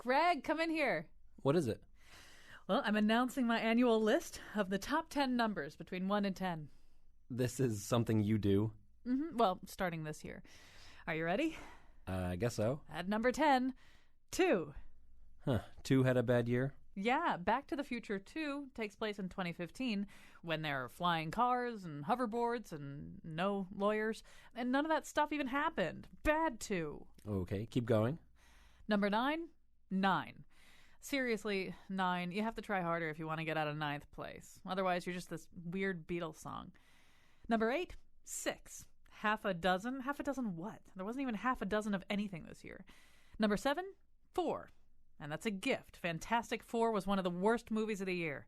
Greg, come in here. What is it? Well, I'm announcing my annual list of the top 10 numbers between 1 and 10. This is something you do? Well, starting this year. Are you ready? I guess so. At number 10, 2. Huh. 2 had a bad year? Yeah, Back to the Future 2 takes place in 2015 when there are flying cars and hoverboards and no lawyers, and none of that stuff even happened. Bad 2. Okay, keep going. Number 9, 9. Seriously, 9, you have to try harder if you want to get out of 9th place. Otherwise, you're just this weird Beatles song. Number 8, 6. Half a dozen? Half a dozen what? There wasn't even half a dozen of anything this year. Number 7, 4. And that's a gift. Fantastic Four was one of the worst movies of the year.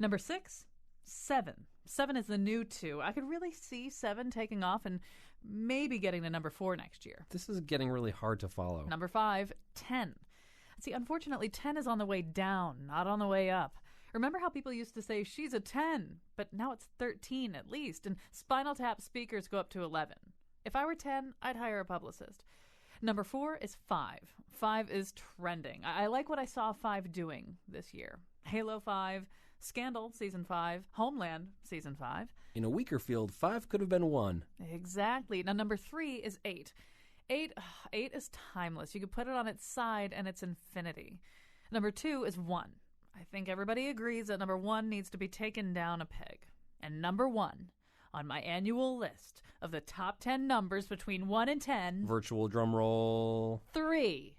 Number 6, 7. 7 is the new 2. I could really see 7 taking off and maybe getting to number 4 next year. This is getting really hard to follow. Number 5, 10. See, unfortunately, 10 is on the way down, not on the way up. Remember how people used to say, she's a 10, but now it's 13 at least, and Spinal Tap speakers go up to 11. If I were 10, I'd hire a publicist. Number 4 is 5. 5 is trending. I like what I saw 5 doing this year. Halo 5, Scandal Season 5, Homeland Season 5. In a weaker field, 5 could have been 1. Exactly. Now, number 3 is 8. 8 is timeless. You could put it on its side and it's infinity. Number 2 is 1. I think everybody agrees that number 1 needs to be taken down a peg. And number 1 on my annual list of the top 10 numbers between 1 and 10. Virtual drum roll. 3.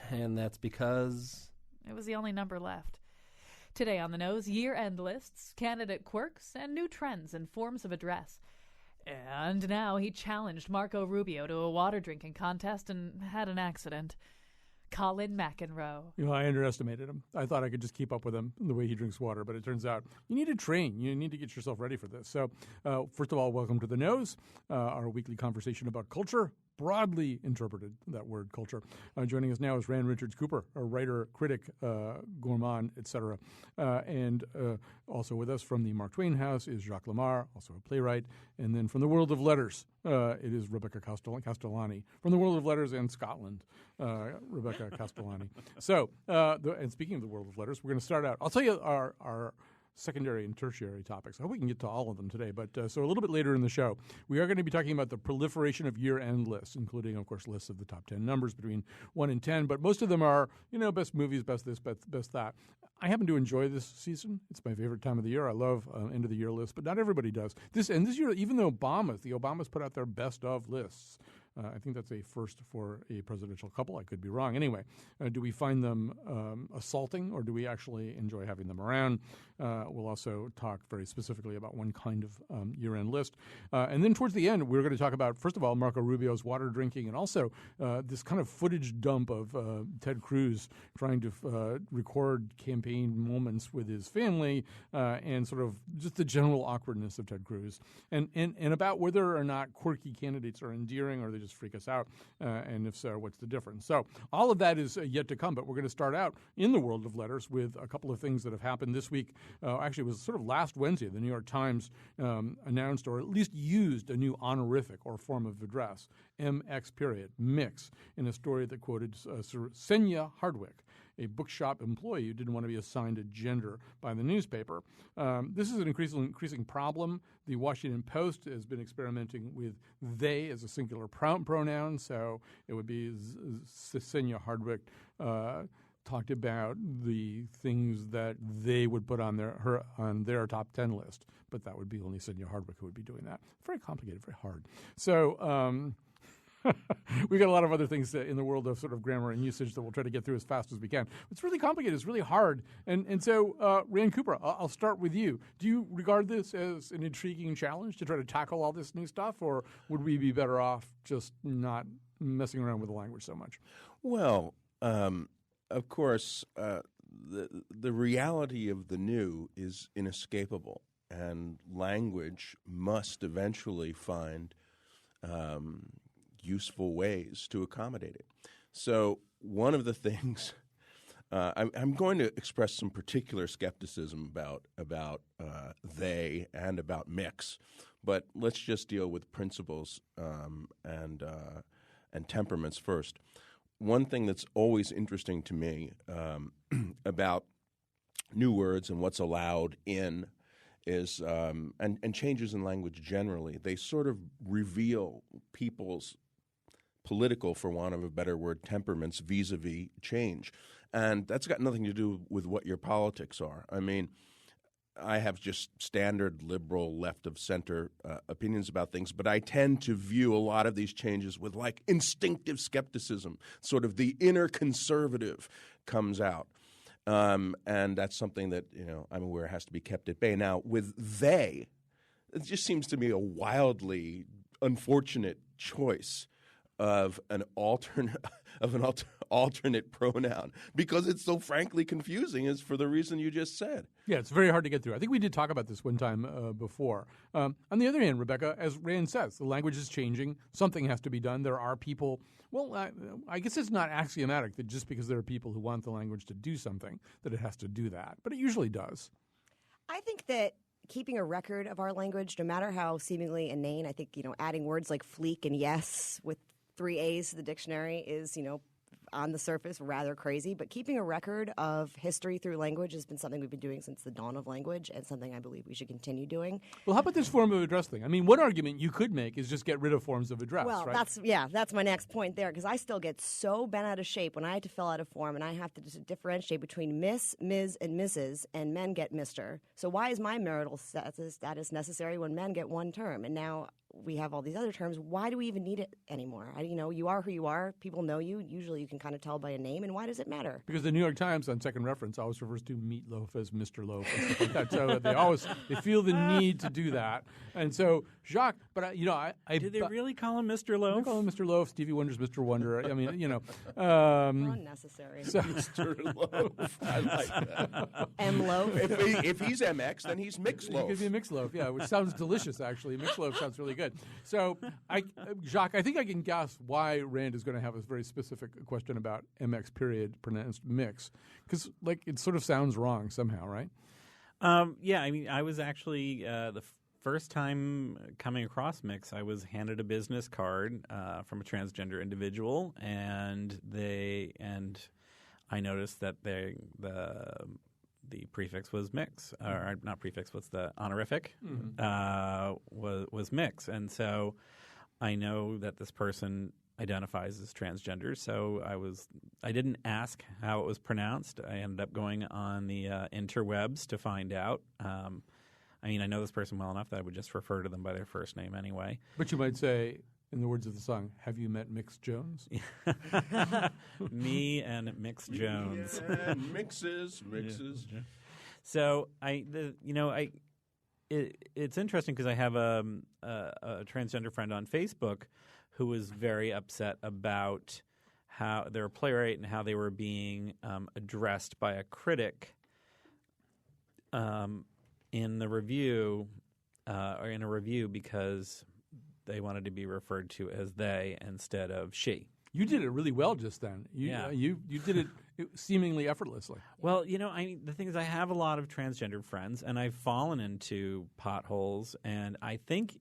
And that's because? It was the only number left. Today on the nose, year-end lists, candidate quirks, and new trends and forms of address. And now he challenged Marco Rubio to a water drinking contest and had an accident. Colin McEnroe. I underestimated him. I thought I could just keep up with him the way he drinks water, but it turns out you need to train. You need to get yourself ready for this. So, first of all, welcome to The Nose, our weekly conversation about culture, broadly interpreted, that word culture. Joining us now is Rand Richards Cooper, a writer, critic, gourmand, etc. And also with us from the Mark Twain House is Jacques Lamar, also a playwright. And then from the world of letters, it is Rebecca Castellani. From the world of letters and Scotland, Rebecca Castellani. So, and speaking of the world of letters, we're going to start out. I'll tell you our secondary and tertiary topics. I hope we can get to all of them today. But so a little bit later in the show, we are going to be talking about the proliferation of year-end lists, including, of course, lists of the top 10 numbers between 1 and 10. But most of them are, best movies, best this, best that. I happen to enjoy this season. It's my favorite time of the year. I love end-of-the-year lists, but not everybody does. This year, even the Obamas put out their best-of lists. I think that's a first for a presidential couple. I could be wrong. Anyway, do we find them assaulting, or do we actually enjoy having them around? We'll also talk very specifically about one kind of year-end list. And then towards the end, we're going to talk about, first of all, Marco Rubio's water drinking, and also this kind of footage dump of Ted Cruz trying to record campaign moments with his family and sort of just the general awkwardness of Ted Cruz, and about whether or not quirky candidates are endearing or they just freak us out, and if so, what's the difference? So all of that is yet to come, but we're going to start out in the world of letters with a couple of things that have happened this week. Actually, it was sort of last Wednesday, the New York Times announced, or at least used, a new honorific or form of address, MX period, mix, in a story that quoted Senya Hardwick, a bookshop employee who didn't want to be assigned a gender by the newspaper. This is an increasing problem. The Washington Post has been experimenting with they as a singular pronoun, so it would be Senya Hardwick talked about the things that they would put on their top 10 list, but that would be only Senya Hardwick who would be doing that. Very complicated, very hard. So we've got a lot of other things in the world of sort of grammar and usage that we'll try to get through as fast as we can. It's really complicated. It's really hard. And so, Rand Cooper, I'll start with you. Do you regard this as an intriguing challenge to try to tackle all this new stuff, or would we be better off just not messing around with the language so much? Well, of course, the reality of the new is inescapable, and language must eventually find useful ways to accommodate it. So one of the things I'm going to express some particular skepticism about they and about mix, but let's just deal with principles and temperaments first. one thing that's always interesting to me about new words and what's allowed in is and changes in language generally. They sort of reveal people's political, for want of a better word, temperaments vis-a-vis change. And that's got nothing to do with what your politics are. I mean, I have just standard liberal, left of center opinions about things, but I tend to view a lot of these changes with like instinctive skepticism. Sort of the inner conservative comes out. And that's something that, I'm aware has to be kept at bay. Now, with they, it just seems to me a wildly unfortunate choice of an alternate pronoun because it's so frankly confusing is for the reason you just said. Yeah, it's very hard to get through. I think we did talk about this one time before. On the other hand, Rebecca, as Rand says, the language is changing. Something has to be done. There are people I guess it's not axiomatic that just because there are people who want the language to do something that it has to do that, but it usually does. I think that keeping a record of our language, no matter how seemingly inane, I think, adding words like fleek and yes with 3 A's to the dictionary is, on the surface rather crazy. But keeping a record of history through language has been something we've been doing since the dawn of language and something I believe we should continue doing. Well, how about this form of address thing? I mean, one argument you could make is just get rid of forms of address, well, right? that's my next point there, because I still get so bent out of shape when I have to fill out a form and I have to just differentiate between Miss, Ms., and Mrs., and men get Mr. So why is my marital status necessary when men get one term? And now we have all these other terms. Why do we even need it anymore? You are who you are. People know you. Usually you can kind of tell by a name. And why does it matter? Because the New York Times, on second reference, always refers to Meatloaf as Mr. Loaf and stuff like that. So they feel the need to do that. And so Jacques, but did they really call him Mr. Loaf? They call him Mr. Loaf. Stevie Wonder's Mr. Wonder. I mean, unnecessary. Mr. Loaf. I like that. M Loaf. If he's MX, then he's Mix Loaf. He could be Mix Loaf, yeah, which sounds delicious, actually. Mix Loaf sounds really good. So, Jacques, I think I can guess why Rand is going to have a very specific question about MX period pronounced mix, because it sort of sounds wrong somehow, right? Yeah, I mean, I was actually the first time coming across mix, I was handed a business card from a transgender individual, and I noticed that the prefix was mix, or not prefix. What's the honorific? Was mix, and so I know that this person identifies as transgender. So I didn't ask how it was pronounced. I ended up going on the interwebs to find out. I mean, I know this person well enough that I would just refer to them by their first name anyway. But you might say, in the words of the song, "Have you met Mix Jones?" Me and Mix Jones. And mixes. Yeah. So it's interesting because I have a transgender friend on Facebook who was very upset about how they're a playwright and how they were being addressed by a critic in the review or in a review because they wanted to be referred to as they instead of she. You did it really well just then. You did it seemingly effortlessly. Well, the thing is I have a lot of transgender friends, and I've fallen into potholes, and I think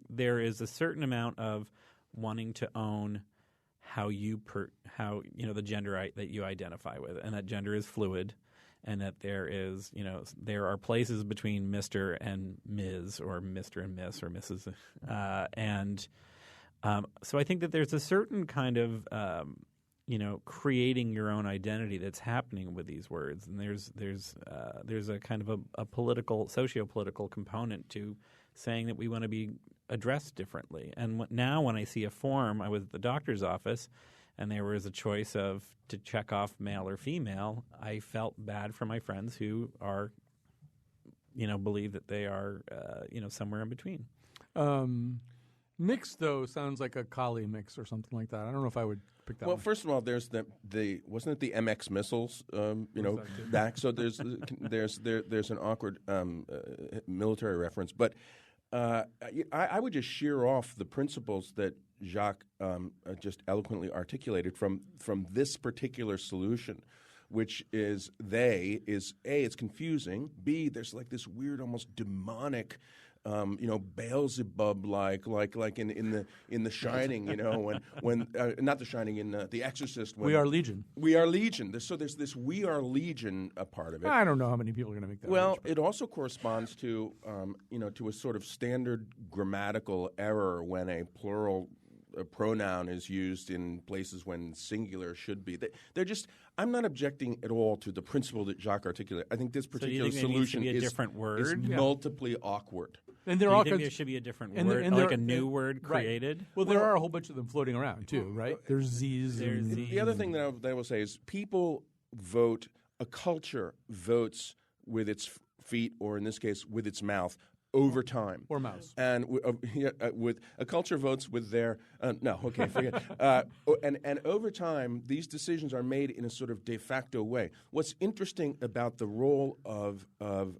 there is a certain amount of wanting to own how the gender that you identify with, and that gender is fluid, and that there are places between Mr. and Ms. or Mr. and Miss or Mrs. So I think that there's a certain kind of creating your own identity that's happening with these words, and there's a kind of a political, socio-political component to saying that we want to be addressed differently. And now when I see a form, I was at the doctor's office, and there was a choice to check off male or female, I felt bad for my friends who are, believe that they are, somewhere in between. Mix, though, sounds like a Kali mix or something like that. I don't know if I would pick that Well, one. first of all, there's wasn't it the MX missiles, back? So there's an awkward military reference. But I would just shear off the principles that Jacques just eloquently articulated from this particular solution, which is A, it's confusing. B, there's like this weird, almost demonic Beelzebub like in the Shining, when not the Shining, in the Exorcist. When We Are Legion. We Are Legion. So there's this We Are Legion a part of it. I don't know how many people are going to make that. Well, arrangement. it also corresponds to to a sort of standard grammatical error when a plural pronoun is used in places when singular should be. They're just. I'm not objecting at all to the principle that Jacques articulated. I think this So do you particular think there needs to solution be a is different word? is Yeah. multiply awkward. and Do there you are think there kinds- should be a different and there- word, and like there- a new word right. created? Well, there are a whole bunch of them floating around too, right? There's Z's. There's and, Z's. The other thing that I will say is people vote. A culture votes with its feet, or in this case, with its mouth, over time. Or mouse. And with a culture votes with their forget. And over time, these decisions are made in a sort of de facto way. What's interesting about the role of the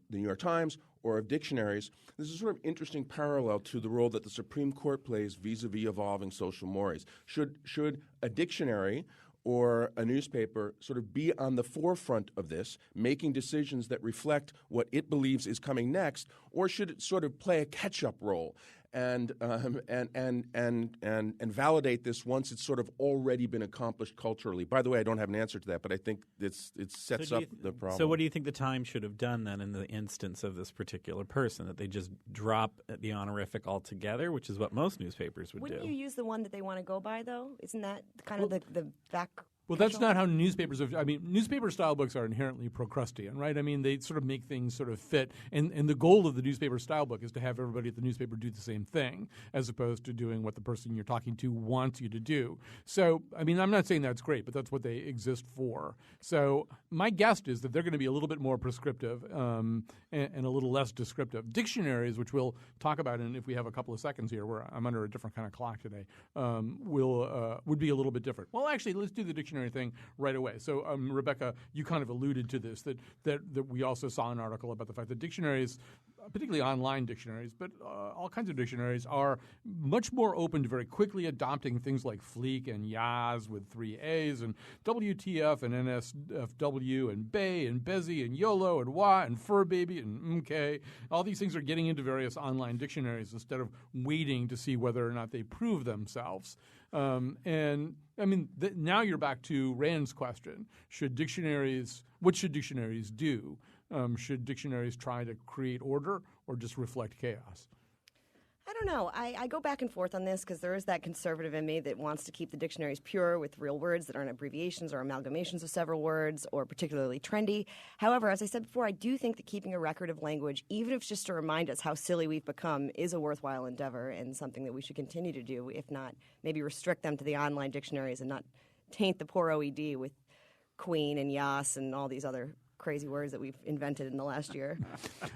New York Times or of dictionaries, this is a sort of interesting parallel to the role that the Supreme Court plays vis-a-vis evolving social mores. Should a dictionary or a newspaper sort of be on the forefront of this, making decisions that reflect what it believes is coming next, or should it sort of play a catch-up role and validate this once it's sort of already been accomplished culturally? By the way, I don't have an answer to that, but I think it sets So up do you the problem. So what do you think the Times should have done then in the instance of this particular person? That they just drop the honorific altogether, which is what most newspapers would Wouldn't do. you use the one that they want to go by, though? Isn't that kind of the back? Well, that's not how newspapers have. I mean, newspaper style books are inherently Procrustean, right? I mean, they sort of make things sort of fit. And the goal of the newspaper style book is to have everybody at the newspaper do the same thing, as opposed to doing what the person you're talking to wants you to do. So, I mean, I'm not saying that's great, but that's what they exist for. So, my guess is that they're going to be a little bit more prescriptive and a little less descriptive. Dictionaries, which we'll talk about, and if we have a couple of seconds here, where I'm under a different kind of clock today, would be a little bit different. Well, actually, let's do the dictionary thing right away. So, Rebecca, you kind of alluded to this, that we also saw an article about the fact that dictionaries, particularly online dictionaries, but all kinds of dictionaries, are much more open to very quickly adopting things like Fleek and Yaz with 3 A's and WTF and NSFW and Bay and Bezzy and YOLO and Wah and Fur Baby and MK. All these things are getting into various online dictionaries instead of waiting to see whether or not they prove themselves. And I mean, now you're back to Rand's question: what should dictionaries do? Should dictionaries try to create order or just reflect chaos? I don't know. I go back and forth on this because there is that conservative in me that wants to keep the dictionaries pure with real words that aren't abbreviations or amalgamations of several words or particularly trendy. However, as I said before, I do think that keeping a record of language, even if it's just to remind us how silly we've become, is a worthwhile endeavor and something that we should continue to do, if not maybe restrict them to the online dictionaries and not taint the poor OED with Queen and Yas and all these other crazy words that we've invented in the last year.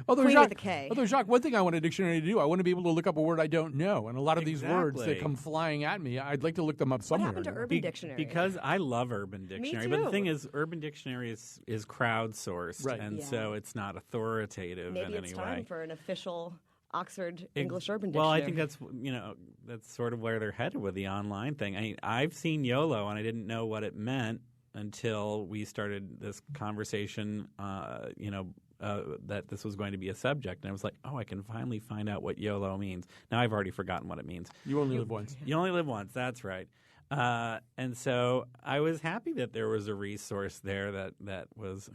Queen with a K. Although, Jacques, one thing I want a dictionary to do, I want to be able to look up a word I don't know. And a lot of these words that Exactly. come flying at me, I'd like to look them up What somewhere. happened to Urban Dictionary? Because I love Urban Dictionary, but the too. thing is, Urban Dictionary is crowdsourced, Right. and Yeah. so it's not authoritative Maybe in it's any time way. for an official Oxford Ex- English Urban Well, Dictionary. I think that's sort of where they're headed with the online thing. I've seen YOLO, and I didn't know what it meant until we started this conversation. That this was going to be a subject, and I was like, oh, I can finally find out what YOLO means. Now I've already forgotten what it means. You only live once. You only live once. That's right. And so I was happy that there was a resource there that was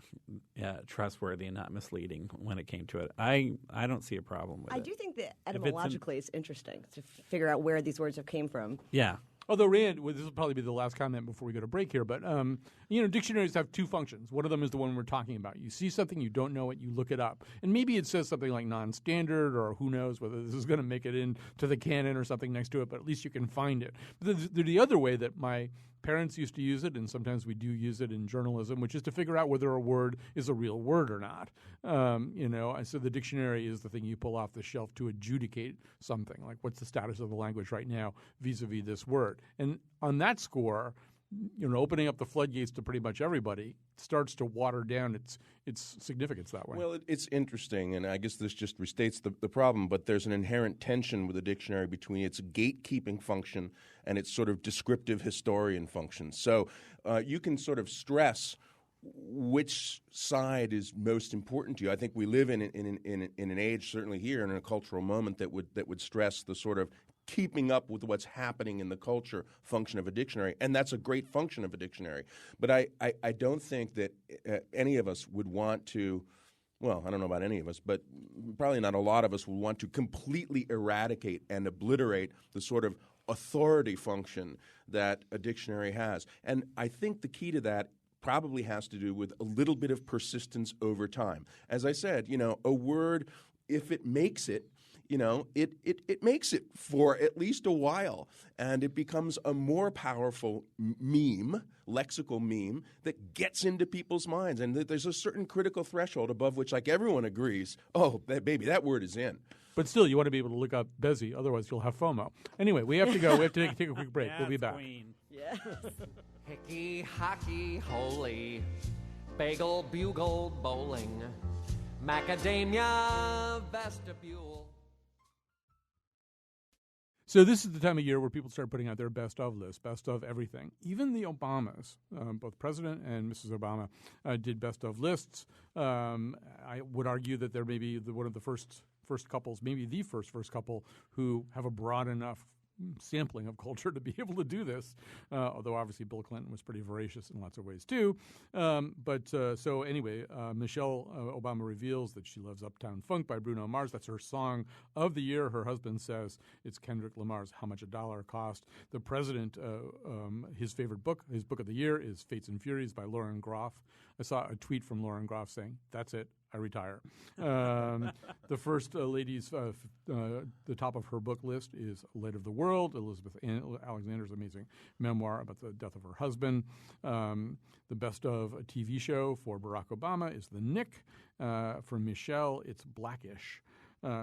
trustworthy and not misleading when it came to it. I don't see a problem with it. I do think that If it's an- etymologically it's interesting to figure out where these words have came from. Yeah. Although, Rand, this will probably be the last comment before we go to break here, but dictionaries have two functions. One of them is the one we're talking about. You see something, you don't know it, you look it up. And maybe it says something like non-standard, or who knows whether this is going to make it into the canon or something next to it, but at least you can find it. But there's the other way that my parents used to use it, and sometimes we do use it in journalism, which is to figure out whether a word is a real word or not. And so the dictionary is the thing you pull off the shelf to adjudicate something, like what's the status of the language right now vis-a-vis this word. And on that score, opening up the floodgates to pretty much everybody starts to water down its significance that way. Well, it's interesting, and I guess this just restates the problem, but there's an inherent tension with the dictionary between its gatekeeping function and its sort of descriptive historian function. So you can sort of stress which side is most important to you. I think we live in an age, certainly here, in a cultural moment that would stress the sort of keeping up with what's happening in the culture function of a dictionary, and that's a great function of a dictionary. But I don't think that any of us would want to. Well, I don't know about any of us, but probably not a lot of us would want to completely eradicate and obliterate the sort of authority function that a dictionary has. And I think the key to that probably has to do with a little bit of persistence over time. As I said, a word, if it makes it, it makes it for at least a while, and it becomes a more powerful meme, lexical meme, that gets into people's minds. And there's a certain critical threshold above which, like, everyone agrees, oh, that word is in. But still, you want to be able to look up Bezzy, otherwise you'll have FOMO. Anyway, we have to go. We have to take a quick break. We'll be back. Queen. Yes. Hickey, hockey, holy, bagel, bugle, bowling, macadamia, vestibule. So this is the time of year where people start putting out their best of list, best of everything. Even the Obamas, both President and Mrs. Obama, did best of lists. I would argue that they're maybe one of the first couples, maybe the first couple who have a broad enough sampling of culture to be able to do this, although obviously Bill Clinton was pretty voracious in lots of ways too. So anyway, Michelle Obama reveals that she loves Uptown Funk by Bruno Mars. That's her song of the year. Her husband says it's Kendrick Lamar's How Much a Dollar Cost. The president, his favorite book, his book of the year is Fates and Furies by Lauren Groff. I saw a tweet from Lauren Groff saying, "That's it, I retire." The first lady's, the top of her book list is Light of the World, Elizabeth Alexander's amazing memoir about the death of her husband. The best of a TV show for Barack Obama is The Nick. For Michelle, it's Blackish.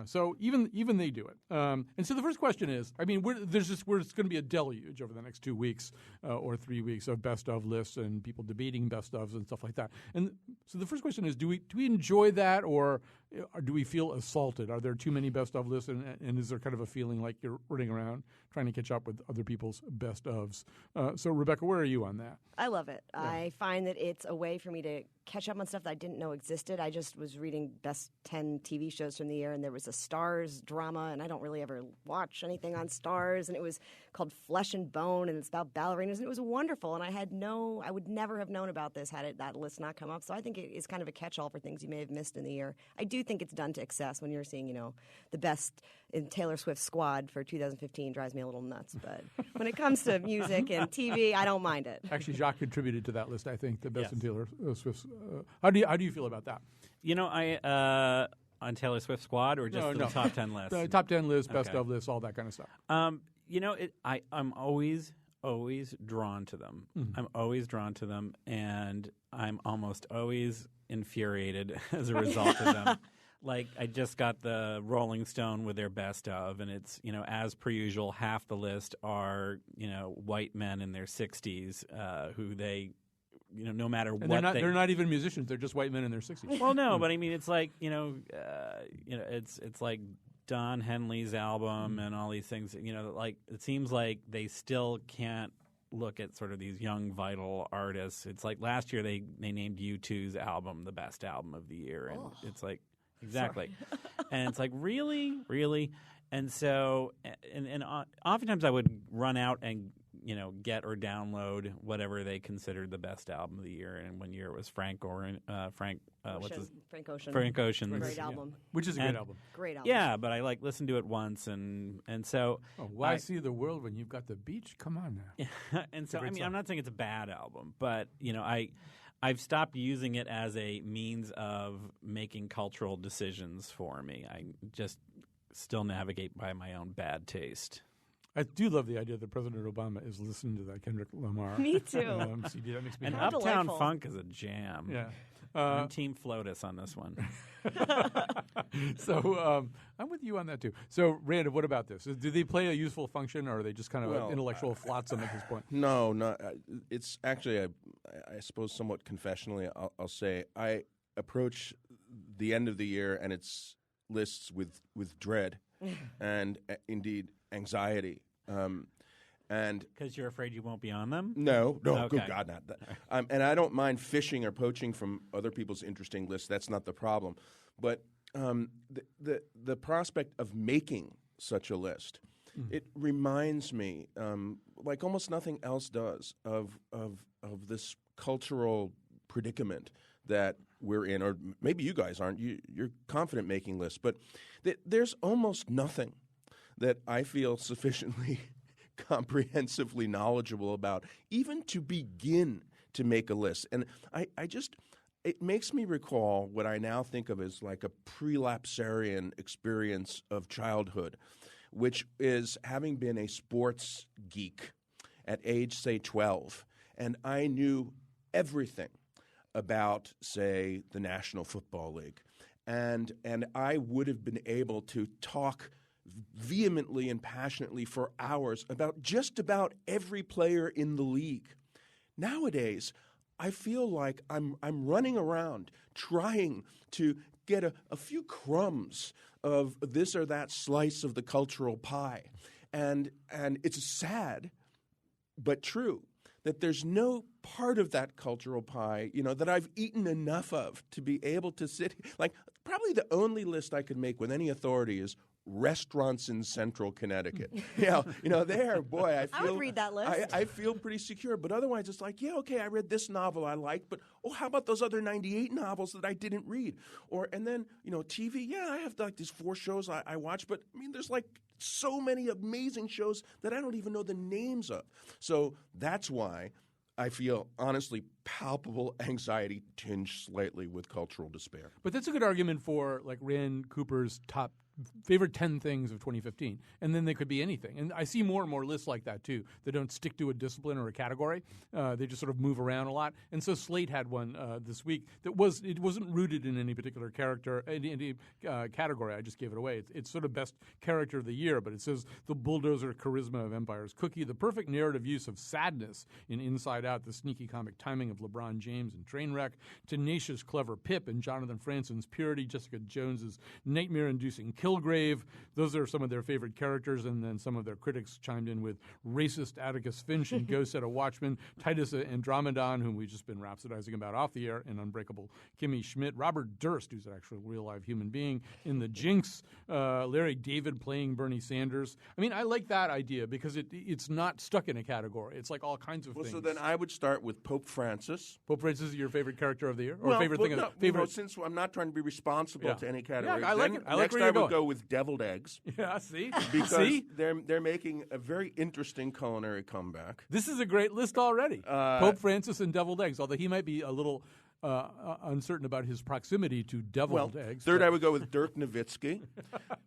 So even they do it. And so the first question is, I mean, there's going to be a deluge over the next 2 weeks or 3 weeks of best of lists and people debating best ofs and stuff like that. And so the first question is, do we enjoy that, or do we feel assaulted? Are there too many best of lists, and is there kind of a feeling like you're running around trying to catch up with other people's best ofs? So Rebecca, where are you on that? I love it. Yeah. I find that it's a way for me to catch up on stuff that I didn't know existed. I just was reading best 10 TV shows from the year, and there was a Stars drama, and I don't really ever watch anything on Stars, and it was called Flesh and Bone, and it's about ballerinas, and it was wonderful, and I would never have known about this had that list not come up. So I think it is kind of a catch-all for things you may have missed in the year. I do think it's done to excess when you're seeing, the best in Taylor Swift's squad for 2015 drives me a little nuts. But when it comes to music and TV, I don't mind it. Actually, Jacques contributed to that list, I think, the best Yes. in Taylor Swift's. How do you feel about that? I on Taylor Swift squad or just the top 10 list? The top 10 list, best Okay. of lists, all that kind of stuff. I'm always drawn to them. Mm-hmm. I'm always drawn to them, and I'm almost always infuriated as a result of them. Like, I just got the Rolling Stone with their best of, and it's, as per usual, half the list are, white men in their 60s who they, no matter And what they're not even musicians; they're just white men in their 60s. Well, no, but I mean, it's like it's like Don Henley's album and all these things. Like, it seems like they still can't look at sort of these young, vital artists. It's like last year they named U2's album the best album of the year, and it's like exactly, and it's like really, and so and oftentimes I would run out and get or download whatever they considered the best album of the year. And one year it was Frank Ocean. Frank Ocean. Frank Ocean's. Great album. Which is a great And- album. Great album. Yeah, but I listened to it once, and so Oh, why see the world when you've got the beach? Come on now. and so I great mean, song. I'm not saying it's a bad album, but I've stopped using it as a means of making cultural decisions for me. I just still navigate by my own bad taste. I do love the idea that President Obama is listening to that Kendrick Lamar. Me too. CD. That makes me And happy. How Uptown delightful. Funk is a jam. Yeah. I'm Team Flotus on this one. So I'm with you on that too. So Rand, what about this? Do they play a useful function, or are they just kind of Well, an intellectual flotsam at this point? No, not. It's actually, I suppose, somewhat confessionally. I'll say I approach the end of the year and its lists with dread and indeed anxiety. And Because you're afraid you won't be on them? no, Okay. good God, not that. And I don't mind fishing or poaching from other people's interesting lists. That's not the problem. But the prospect of making such a list, it reminds me, like almost nothing else does, of this cultural predicament that we're in, or maybe you guys aren't. You're confident making lists, but there's almost nothing that I feel sufficiently comprehensively knowledgeable about, even to begin to make a list. And it makes me recall what I now think of as like a prelapsarian experience of childhood, which is having been a sports geek at age, say, 12. And I knew everything about, say, the National Football League. And I would have been able to talk vehemently and passionately for hours about just about every player in the league. Nowadays, I feel like I'm running around trying to get a few crumbs of this or that slice of the cultural pie. And it's sad, but true, that there's no part of that cultural pie, that I've eaten enough of to be able to sit. Like, probably the only list I could make with any authority is restaurants in central Connecticut. There, boy, I would read that list. I feel pretty secure. But otherwise, it's like, yeah, okay, I read this novel I liked, but how about those other 98 novels that I didn't read? And then, TV, yeah, I have like these 4 shows I watch, but I mean, there's like so many amazing shows that I don't even know the names of. So that's why I feel, honestly, palpable anxiety tinged slightly with cultural despair. But that's a good argument for like Rand Cooper's top favorite 10 things of 2015, and then they could be anything. And I see more and more lists like that too. They don't stick to a discipline or a category. They just sort of move around a lot. And so Slate had one this week that wasn't rooted in any particular character, any category. I just gave it away. It's sort of best character of the year, but it says the bulldozer charisma of Empire's Cookie, the perfect narrative use of sadness in Inside Out, the sneaky comic timing of LeBron James in Trainwreck, tenacious clever Pip and Jonathan Franson's purity, Jessica Jones's nightmare-inducing Kilgrave. Those are some of their favorite characters, and then some of their critics chimed in with racist Atticus Finch and Go Set a Watchman, Titus Andromedon, whom we've just been rhapsodizing about off the air, and Unbreakable Kimmy Schmidt, Robert Durst, who's an actual real-life human being, in The Jinx, Larry David playing Bernie Sanders. I mean, I like that idea because it's not stuck in a category. It's like all kinds of things. So then I would start with Pope Francis. Pope Francis is your favorite character of the year? Or favorite thing? Favorite? Since I'm not trying to be responsible to any category. Yeah, I like it. I like next where you're I would going. go with deviled eggs. Yeah, see? Because they're making a very interesting culinary comeback. This is a great list already. Pope Francis and deviled eggs, although he might be a little uncertain about his proximity to deviled eggs. Third, I would go with Dirk Nowitzki.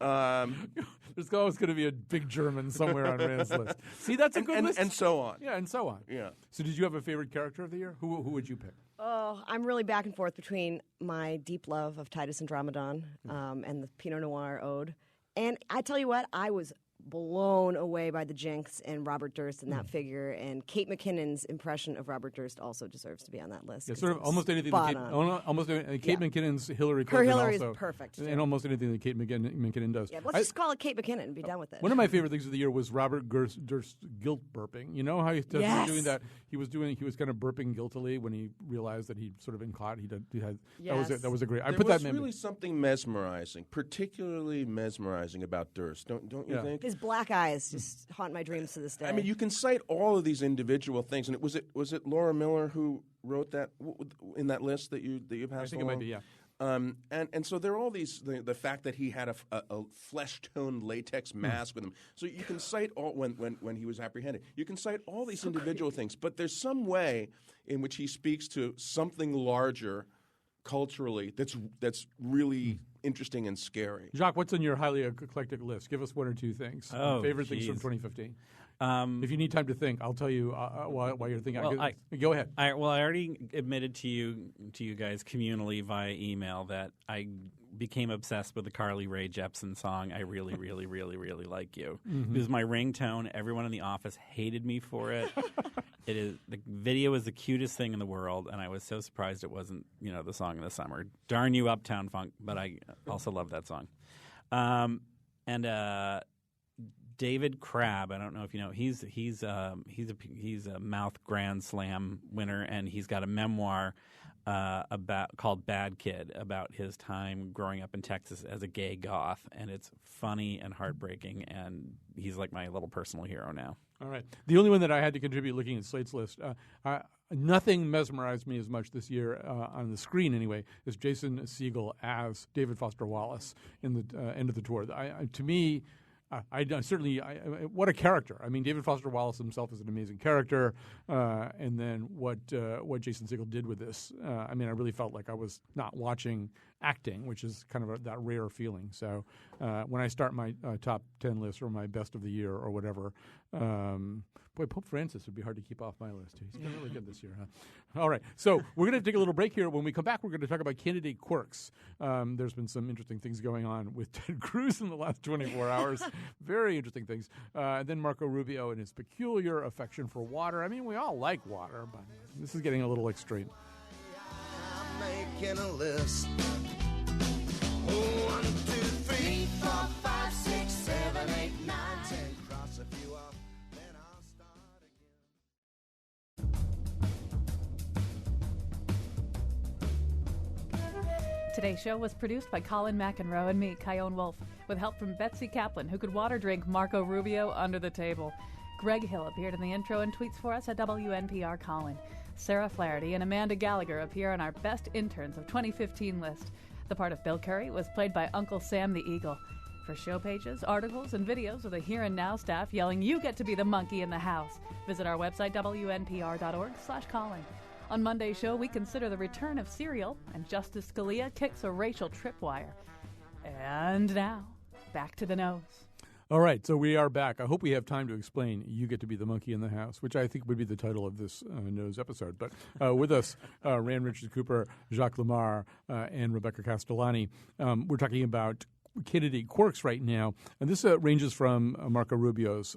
There's always going to be a big German somewhere on Rand's list. See, that's a good list. And so on. Yeah, and so on. Yeah. So did you have a favorite character of the year? Who would you pick? Oh, I'm really back and forth between my deep love of Titus Andromedon and the Pinot Noir Ode. And I tell you what, I was blown away by the Jinx and Robert Durst and that figure, and Kate McKinnon's impression of Robert Durst also deserves to be on that list. Yeah, sort of almost anything. Kate McKinnon's Hillary Clinton. Her Hillary also, is perfect, and almost anything that Kate McKinnon does. Yeah, let's just call it Kate McKinnon and be done with it. One of my favorite things of the year was Robert Durst guilt burping. You know how he does Yes. doing that? He was kind of burping guiltily when he realized that he'd sort of been caught. Yes. That was a great. I There put was that in really something mesmerizing, particularly mesmerizing about Durst. Don't you think? His black eyes just haunt my dreams to this day. I mean, you can cite all of these individual things, and was it Laura Miller who wrote that in that list that you passed? I think along? it might be, yeah. And so there are all these the fact that he had a flesh toned latex mask with him. So you can cite all when he was apprehended. You can cite all these individual things, but there's some way in which he speaks to something larger culturally that's really interesting and scary. Jacques, what's on your highly eclectic list? Give us one or two things. Oh, favorite things from geez. 2015. If you need time to think, I'll tell you while you're thinking. Well, Go ahead. I already admitted to you guys communally via email that I became obsessed with the Carly Rae Jepsen song, I Really, Really, Really, Really Like You. It was my ringtone. Everyone in the office hated me for it. The video is the cutest thing in the world, and I was so surprised it wasn't, the song of the summer. Darn you, Uptown Funk, but I also love that song. David Crabb. I don't know if you know. He's a Mouth Grand Slam winner, and he's got a memoir called Bad Kid, about his time growing up in Texas as a gay goth, and it's funny and heartbreaking, and he's like my little personal hero now. All right. The only one that I had to contribute looking at Slate's list, nothing mesmerized me as much this year, on the screen anyway, as Jason Segel as David Foster Wallace in the end of the tour. To me, I certainly what a character. I mean, David Foster Wallace himself is an amazing character, and then what Jason Segel did with this. I mean, I really felt like I was not watching acting, which is kind of that rare feeling. So when I start my top 10 list or my best of the year or whatever, boy, Pope Francis would be hard to keep off my list. He's been really good this year, huh? All right, so we're going to take a little break here. When we come back, we're going to talk about candidate quirks. There's been some interesting things going on with Ted Cruz in the last 24 hours. Very interesting things. And then Marco Rubio and his peculiar affection for water. I mean, we all like water, but this is getting a little extreme. I'm making a list. 1, 2, 3, 4, 5, 6, 7, 8, 9, 10. Cross a few off, then I'll start again. Today's show was produced by Colin McEnroe and me, Kyone Wolf, with help from Betsy Kaplan, who could water drink Marco Rubio under the table. Greg Hill appeared in the intro and tweets for us at WNPR Colin. Sarah Flaherty and Amanda Gallagher appear on our Best Interns of 2015 list. The part of Bill Curry was played by Uncle Sam the Eagle. For show pages, articles, and videos of the Here and Now staff yelling, "You get to be the monkey in the house," visit our website, WNPR.org/Colin. On Monday's show, we consider the return of Serial, and Justice Scalia kicks a racial tripwire. And now, back to the nose. All right, so we are back. I hope we have time to explain You Get to Be the Monkey in the House, which I think would be the title of this Nose episode. But with us, Rand Richards Cooper, Jacques Lamar, and Rebecca Castellani. We're talking about candidate quirks right now, and this ranges from Marco Rubio's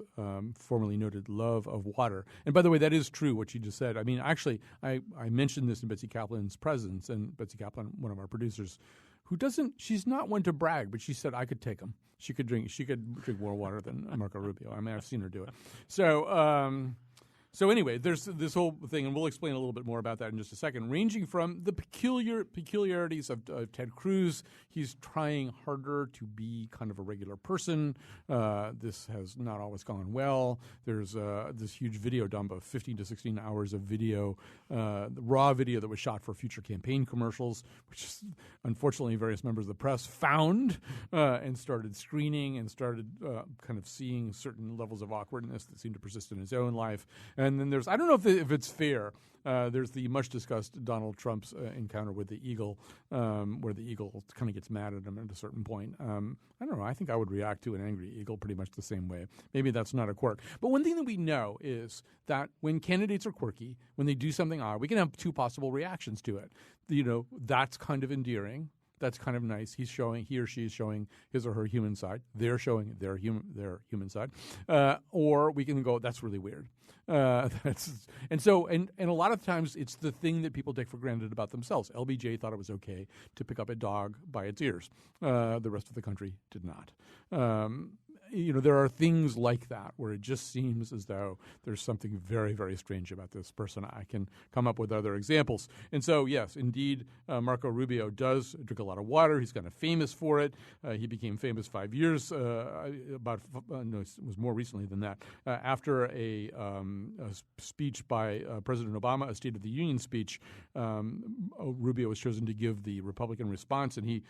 formerly noted love of water. And by the way, that is true, what you just said. I mean, actually, I mentioned this in Betsy Kaplan's presence, and Betsy Kaplan, one of our producers, she's not one to brag, but she said I could take him. She could drink more water than Marco Rubio. I mean, I've seen her do it. So anyway, there's this whole thing, and we'll explain a little bit more about that in just a second, ranging from the peculiarities of Ted Cruz. He's trying harder to be kind of a regular person. This has not always gone well. There's this huge video dump of 15 to 16 hours of video, raw video that was shot for future campaign commercials, which unfortunately various members of the press found and started screening and started kind of seeing certain levels of awkwardness that seemed to persist in his own life. And then there's, I don't know if it's fair, there's the much-discussed Donald Trump's encounter with the eagle, where the eagle kind of gets mad at him at a certain point. I don't know. I think I would react to an angry eagle pretty much the same way. Maybe that's not a quirk. But one thing that we know is that when candidates are quirky, when they do something odd, we can have two possible reactions to it. That's kind of endearing. That's kind of nice. He or she is showing his or her human side. They're showing their human side. Or we can go, that's really weird. And a lot of times it's the thing that people take for granted about themselves. LBJ thought it was okay to pick up a dog by its ears. The rest of the country did not. There are things like that where it just seems as though there's something very, very strange about this person. I can come up with other examples. And so, yes, indeed, Marco Rubio does drink a lot of water. He's kind of famous for it. He became famous 5 years, it was more recently than that, after a speech by President Obama, a State of the Union speech. Rubio was chosen to give the Republican response, and he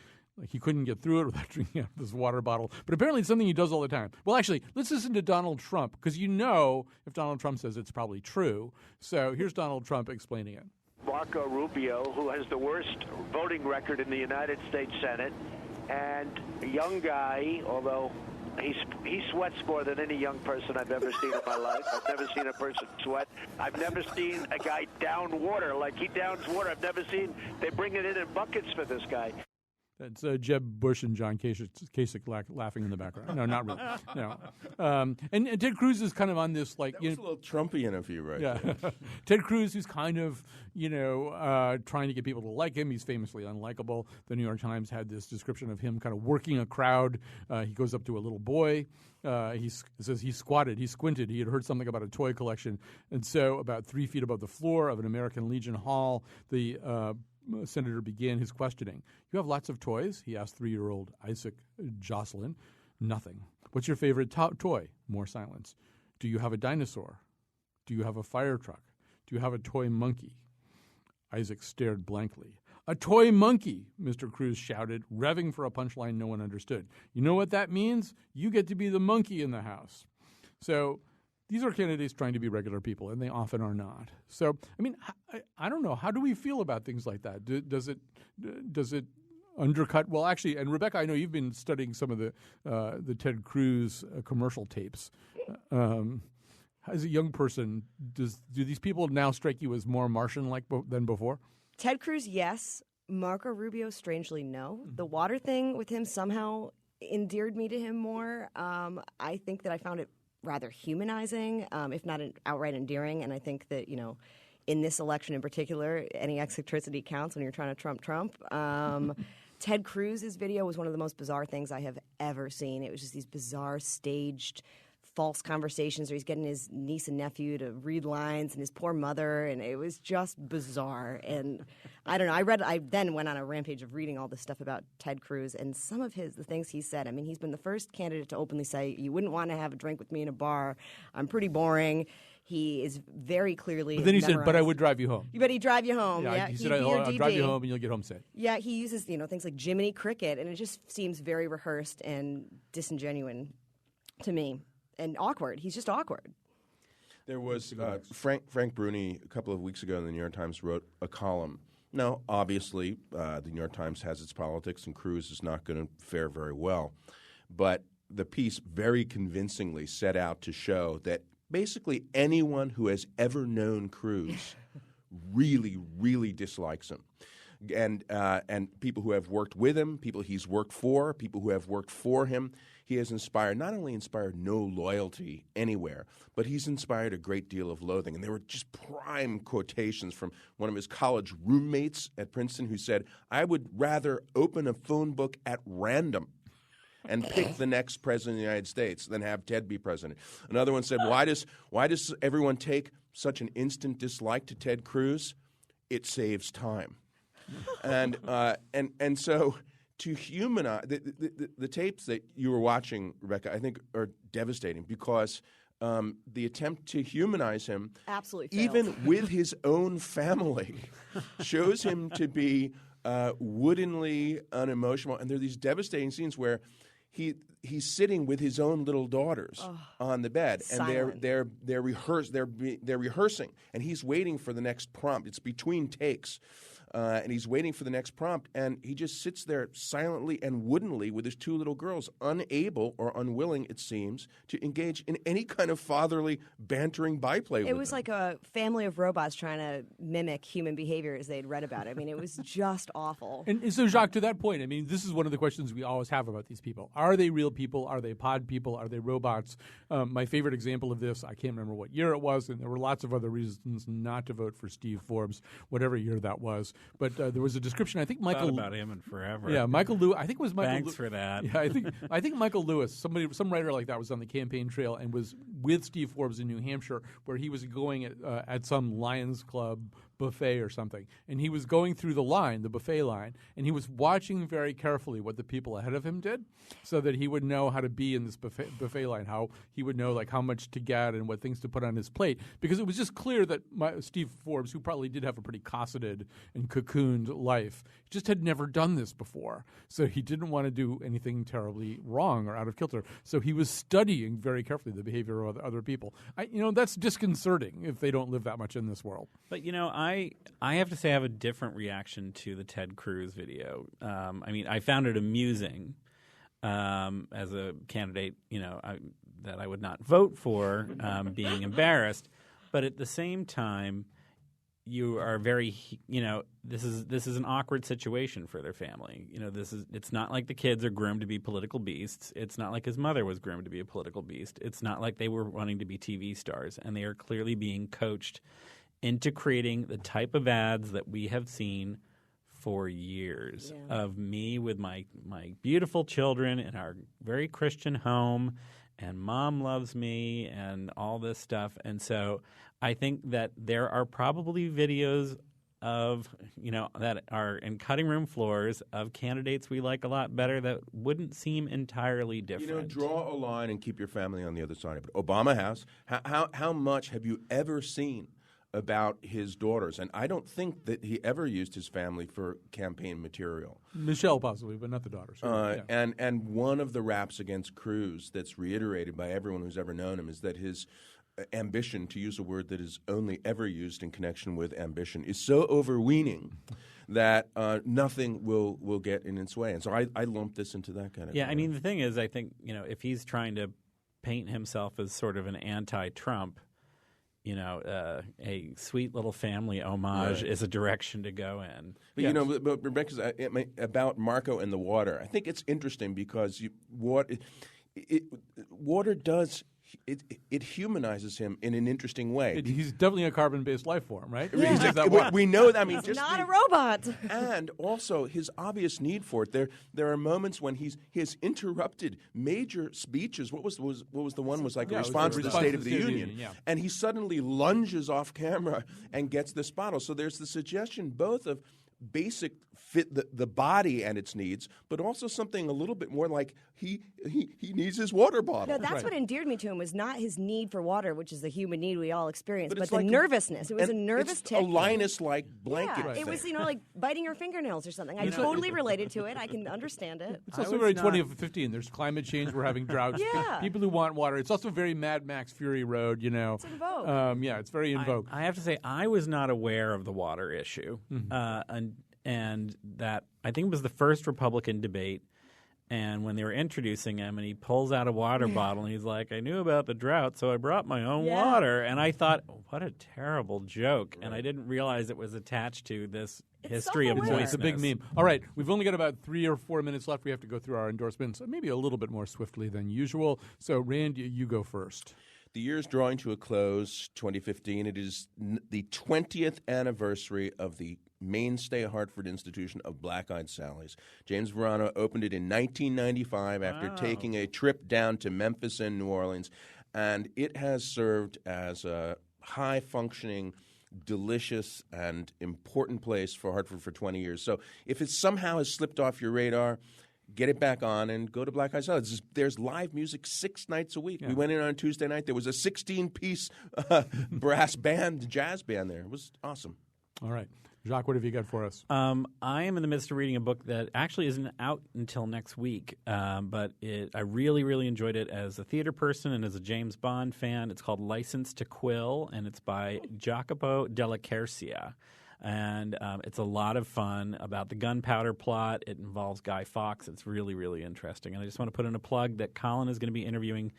couldn't get through it without drinking out of this water bottle. But apparently it's something he does all the time. Well, actually, let's listen to Donald Trump, because if Donald Trump says it's probably true. So here's Donald Trump explaining it. Marco Rubio, who has the worst voting record in the United States Senate, and a young guy, although he sweats more than any young person I've ever seen in my life. I've never seen a person sweat. I've never seen a guy down water like he downs water. I've never seen, they bring it in buckets for this guy. That's Jeb Bush and John Kasich laughing in the background. No, not really. No. And Ted Cruz is kind of on this like That was a little Trumpian of you, right? yeah. there. Ted Cruz, who's kind of, trying to get people to like him. He's famously unlikable. The New York Times had this description of him kind of working a crowd. He goes up to a little boy. He says he squatted, he squinted. He had heard something about a toy collection. And so about 3 feet above the floor of an American Legion hall, the senator began his questioning. You have lots of toys? He asked 3-year-old Isaac Jocelyn. Nothing. What's your favorite toy? More silence. Do you have a dinosaur? Do you have a fire truck? Do you have a toy monkey? Isaac stared blankly. A toy monkey, Mr. Cruz shouted, revving for a punchline no one understood. You know what that means? You get to be the monkey in the house. So these are candidates trying to be regular people, and they often are not. So, I mean, I don't know. How do we feel about things like that? Does it undercut? Well, actually, and Rebecca, I know you've been studying some of the Ted Cruz commercial tapes. As a young person, do these people now strike you as more Martian-like than before? Ted Cruz, yes. Marco Rubio, strangely, no. The water thing with him somehow endeared me to him more. I think that I found it rather humanizing, if not outright endearing. And I think that, in this election in particular, any eccentricity counts when you're trying to trump Trump. Ted Cruz's video was one of the most bizarre things I have ever seen. It was just these bizarre staged false conversations where he's getting his niece and nephew to read lines and his poor mother, and it was just bizarre. And I don't know. I then went on a rampage of reading all this stuff about Ted Cruz and some of the things he said. I mean, he's been the first candidate to openly say, you wouldn't want to have a drink with me in a bar. I'm pretty boring. He is very clearly. But then he said, "But I would drive you home." But he'd drive you home. Yeah, he said, "I'll drive you home, and you'll get home safe." Yeah, he uses things like Jiminy Cricket, and it just seems very rehearsed and disingenuous to me, and awkward. He's just awkward. There was Frank Bruni a couple of weeks ago in the New York Times wrote a column. Now, obviously, the New York Times has its politics, and Cruz is not going to fare very well. But the piece very convincingly set out to show that basically anyone who has ever known Cruz really, really dislikes him. And people who have worked with him, people he's worked for, people who have worked for him, he has not only inspired no loyalty anywhere, but he's inspired a great deal of loathing. And there were just prime quotations from one of his college roommates at Princeton who said, "I would rather open a phone book at random and pick the next president of the United States than have Ted be president." Another one said, why does everyone take such an instant dislike to Ted Cruz? It saves time. And so to humanize the tapes that you were watching, Rebecca, I think are devastating because the attempt to humanize him, absolutely even failed. with his own family, shows him to be woodenly unemotional. And there are these devastating scenes where he's sitting with his own little daughters on the bed, and they're rehearsing, and he's waiting for the next prompt. It's between takes. And he's waiting for the next prompt, and he just sits there silently and woodenly with his two little girls, unable or unwilling, it seems, to engage in any kind of fatherly, bantering byplay with It was them. like a family of robots trying to mimic human behavior as they'd read about it. I mean, it was just awful. And so, Jacques, to that point, I mean, this is one of the questions we always have about these people. Are they real people? Are they pod people? Are they robots? My favorite example of this, I can't remember what year it was, and there were lots of other reasons not to vote for Steve Forbes, whatever year that was. But there was a description. I think Michael thought about him in forever. Yeah, Michael Lewis. I think it was Michael. Thanks for that. Yeah, I think Michael Lewis, some writer like that, was on the campaign trail and was with Steve Forbes in New Hampshire, where he was going at some Lions Club buffet or something, and he was going through the buffet line, and he was watching very carefully what the people ahead of him did, so that he would know how to be in this buffet line, how he would know like how much to get and what things to put on his plate, because it was just clear that Steve Forbes, who probably did have a pretty cosseted and cocooned life, just had never done this before, so he didn't want to do anything terribly wrong or out of kilter. So he was studying very carefully the behavior of other people. That's disconcerting if they don't live that much in this world. But I have to say I have a different reaction to the Ted Cruz video. I mean, I found it amusing as a candidate, that I would not vote for, being embarrassed. But at the same time, you are very, this is an awkward situation for their family. It's not like the kids are groomed to be political beasts. It's not like his mother was groomed to be a political beast. It's not like they were wanting to be TV stars, and they are clearly being coached into creating the type of ads that we have seen for years of me with my beautiful children in our very Christian home, and mom loves me and all this stuff. And so I think that there are probably videos of, that are in cutting room floors of candidates we like a lot better that wouldn't seem entirely different. Draw a line and keep your family on the other side of it. Obama has. How much have you ever seen about his daughters? And I don't think that he ever used his family for campaign material. Michelle possibly, but not the daughters. And one of the raps against Cruz that's reiterated by everyone who's ever known him is that his ambition, to use a word that is only ever used in connection with ambition, is so overweening that nothing will get in its way. And so I lump this into that kind of I mean, the thing is, I think, if he's trying to paint himself as sort of an anti-Trump, a sweet little family homage is a direction to go in. But but Rebecca's about Marco and the water. I think it's interesting because water does. It humanizes him in an interesting way. He's definitely a carbon-based life form, right? Yeah. We know that. I mean, he's not a robot. And also his obvious need for it. There are moments when he has interrupted major speeches. What was the one? Was like a response to the State of the Union. And he suddenly lunges off camera and gets this bottle. So there's the suggestion both of basic fit the body and its needs, but also something a little bit more like he needs his water bottle. No, that's what endeared me to him, was not his need for water, which is the human need we all experience, but the like nervousness. It was a nervous tick. A Linus-like blanket. Yeah, it was like biting your fingernails or something. I totally related to it. I can understand it. It's also very 2015. There's climate change. We're having droughts. People who want water. It's also very Mad Max Fury Road. It's in vogue. It's very in vogue. I have to say, I was not aware of the water issue, and that I think it was the first Republican debate. And when they were introducing him, and he pulls out a water bottle, and he's like, "I knew about the drought, so I brought my own water." And I thought, what a terrible joke. And I didn't realize it was attached to this history of moistness. It's a big meme. All right, we've only got about 3 or 4 minutes left. We have to go through our endorsements, maybe a little bit more swiftly than usual. So, Rand, you go first. The year is drawing to a close, 2015. It is the 20th anniversary of the mainstay Hartford institution of Black Eyed Sally's. James Verano opened it in 1995 after taking a trip down to Memphis and New Orleans, and it has served as a high-functioning, delicious, and important place for Hartford for 20 years. So if it somehow has slipped off your radar, get it back on and go to Black Eyed Sally's. There's live music 6 nights a week. We went in on Tuesday night. There was a 16-piece brass band, jazz band there. It was awesome. All right. Jacques, what have you got for us? I am in the midst of reading a book that actually isn't out until next week, but I really, really enjoyed it as a theater person and as a James Bond fan. It's called License to Quill, and it's by Jacopo Della Quercia. And it's a lot of fun about the gunpowder plot. It involves Guy Fawkes. It's really, really interesting. And I just want to put in a plug that Colin is going to be interviewing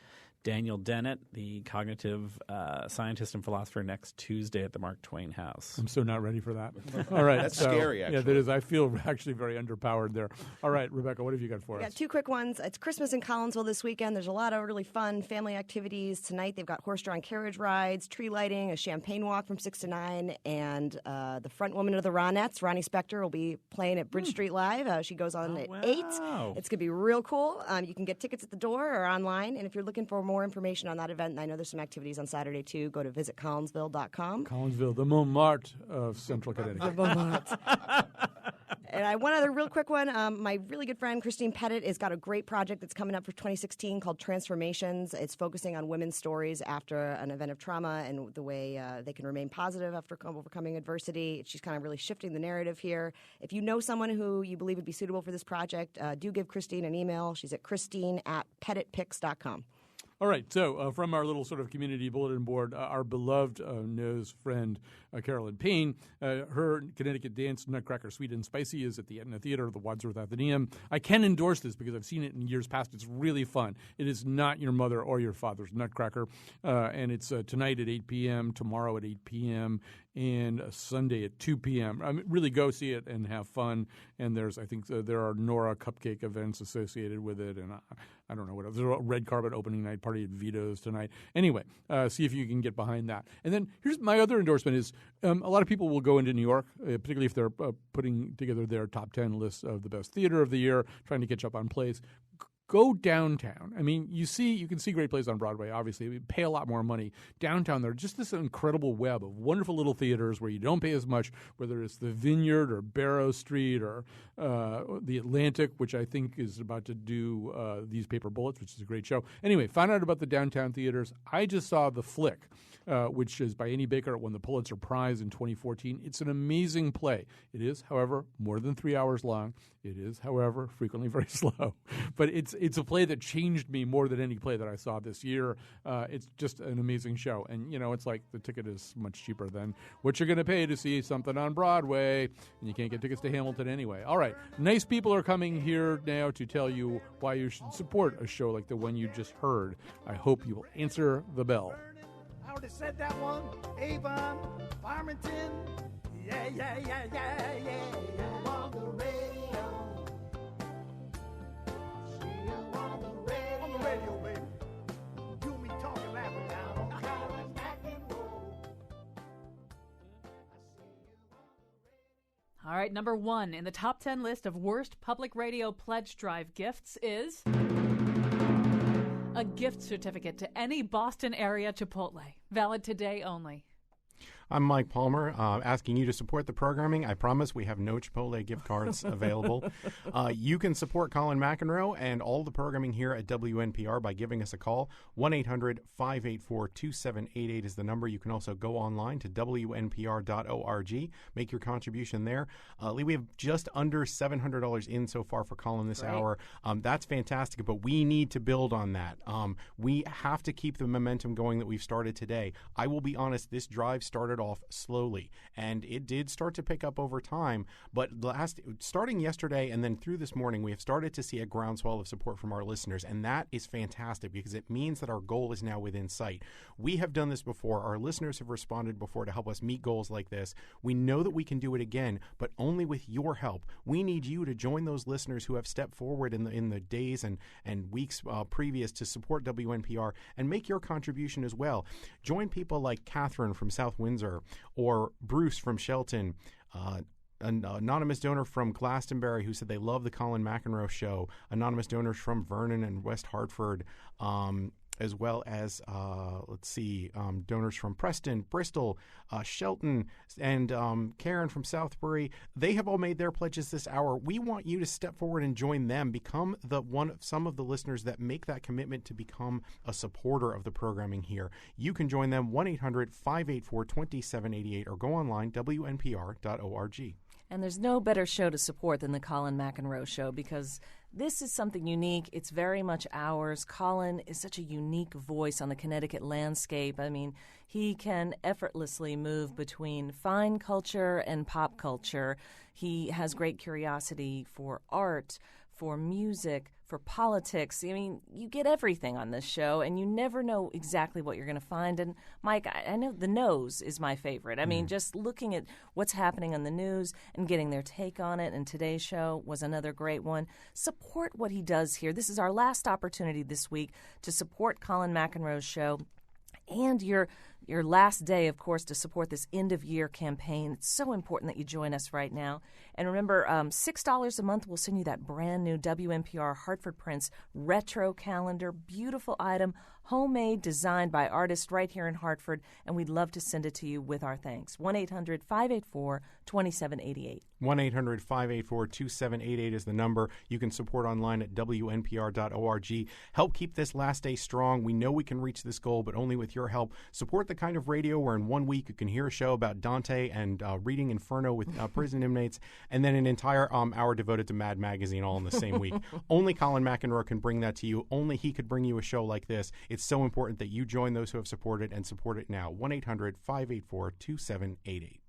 Daniel Dennett, the cognitive scientist and philosopher, next Tuesday at the Mark Twain House. I'm so not ready for that. All right. That's scary, actually. Yeah, that is. I feel actually very underpowered there. All right, Rebecca, what have you got for us? Got 2 quick ones. It's Christmas in Collinsville this weekend. There's a lot of really fun family activities. Tonight they've got horse-drawn carriage rides, tree lighting, a champagne walk from 6 to 9, and the front woman of the Ronettes, Ronnie Spector, will be playing at Bridge Street Live. She goes on at 8. It's going to be real cool. You can get tickets at the door or online, and if you're looking for more information on that event, and I know there's some activities on Saturday too, go to visitcollinsville.com. Collinsville, the Montmartre of Central Connecticut. And one other real quick one. My really good friend Christine Pettit has got a great project that's coming up for 2016 called Transformations. It's focusing on women's stories after an event of trauma and the way they can remain positive after overcoming adversity. She's kind of really shifting the narrative here. If you know someone who you believe would be suitable for this project, do give Christine an email. She's at christine@pettitpics.com. All right, so from our little sort of community bulletin board, our beloved nose friend, Carolyn Payne, her Connecticut Dance Nutcracker Sweet and Spicy is at the Etna Theater, the Wadsworth Athenaeum. I can endorse this because I've seen it in years past. It's really fun. It is not your mother or your father's Nutcracker, and it's tonight at 8 p.m., tomorrow at 8 p.m., and Sunday at 2 p.m. I mean, really go see it and have fun. And I think there are Nora cupcake events associated with it, and I don't know what else. There's a red carpet opening night party at Vito's tonight. Anyway, see if you can get behind that. And then here's my other endorsement is a lot of people will go into New York, particularly if they're putting together their top 10 lists of the best theater of the year, trying to catch up on plays. Go downtown. I mean, you can see great plays on Broadway, obviously. We pay a lot more money. Downtown, there's just this incredible web of wonderful little theaters where you don't pay as much, whether it's the Vineyard or Barrow Street or the Atlantic, which I think is about to do These Paper Bullets, which is a great show. Anyway, find out about the downtown theaters. I just saw The Flick, which is by Annie Baker. It won the Pulitzer Prize in 2014. It's an amazing play. It is, however, more than 3 hours long. It is, however, frequently very slow. But it's a play that changed me more than any play that I saw this year. It's just an amazing show. And, it's like the ticket is much cheaper than what you're going to pay to see something on Broadway. And you can't get tickets to Hamilton anyway. All right. Nice people are coming here now to tell you why you should support a show like the one you just heard. I hope you will answer the bell. I already said that one. Avon, Farmington. Yeah, yeah, yeah, yeah, yeah. You on the radio. See you on the radio. On the radio, baby. You and me talking, laughing down on Colin McEnroe. All right, number 1 in the top 10 list of worst public radio pledge drive gifts is a gift certificate to any Boston area Chipotle. Valid today only. I'm Mike Palmer, asking you to support the programming. I promise we have no Chipotle gift cards available. You can support Colin McEnroe and all the programming here at WNPR by giving us a call. 1-800-584-2788 is the number. You can also go online to WNPR.org, make your contribution there. Lee, we have just under $700 in so far for Colin this hour. That's fantastic, but we need to build on that. We have to keep the momentum going that we've started today. I will be honest, this drive started off slowly, and it did start to pick up over time, but starting yesterday and then through this morning, we have started to see a groundswell of support from our listeners, and that is fantastic because it means that our goal is now within sight. We have done this before. Our listeners have responded before to help us meet goals like this. We know that we can do it again, but only with your help. We need you to join those listeners who have stepped forward in the days and weeks previous to support WNPR and make your contribution as well. Join people like Catherine from South Windsor or Bruce from Shelton, an anonymous donor from Glastonbury who said they love the Colin McEnroe show, anonymous donors from Vernon and West Hartford, as well as, donors from Preston, Bristol, Shelton, and Karen from Southbury. They have all made their pledges this hour. We want you to step forward and join them. Become some of the listeners that make that commitment to become a supporter of the programming here. You can join them, 1-800-584-2788, or go online, WNPR.org. And there's no better show to support than the Colin McEnroe Show because this is something unique. It's very much ours. Colin is such a unique voice on the Connecticut landscape. I mean, he can effortlessly move between fine culture and pop culture. He has great curiosity for art, for music, for politics. I mean, you get everything on this show, and you never know exactly what you're going to find. And, Mike, I know the nose is my favorite. I mean, just looking at what's happening on the news and getting their take on it, and today's show was another great one. Support what he does here. This is our last opportunity this week to support Colin McEnroe's show. And your last day, of course, to support this end-of-year campaign. It's so important that you join us right now. And remember, $6 a month will send you that brand-new WNPR Hartford Prince retro calendar, beautiful item, homemade, designed by artists right here in Hartford, and we'd love to send it to you with our thanks. 1-800-584-2788. 1-800-584-2788 is the number. You can support online at WNPR.org. Help keep this last day strong. We know we can reach this goal, but only with your help. Support the kind of radio where in 1 week you can hear a show about Dante and reading Inferno with prison inmates, and then an entire hour devoted to Mad Magazine all in the same week. Only Colin McEnroe can bring that to you. Only he could bring you a show like this. It's so important that you join those who have supported and support it now. 1-800-584-2788.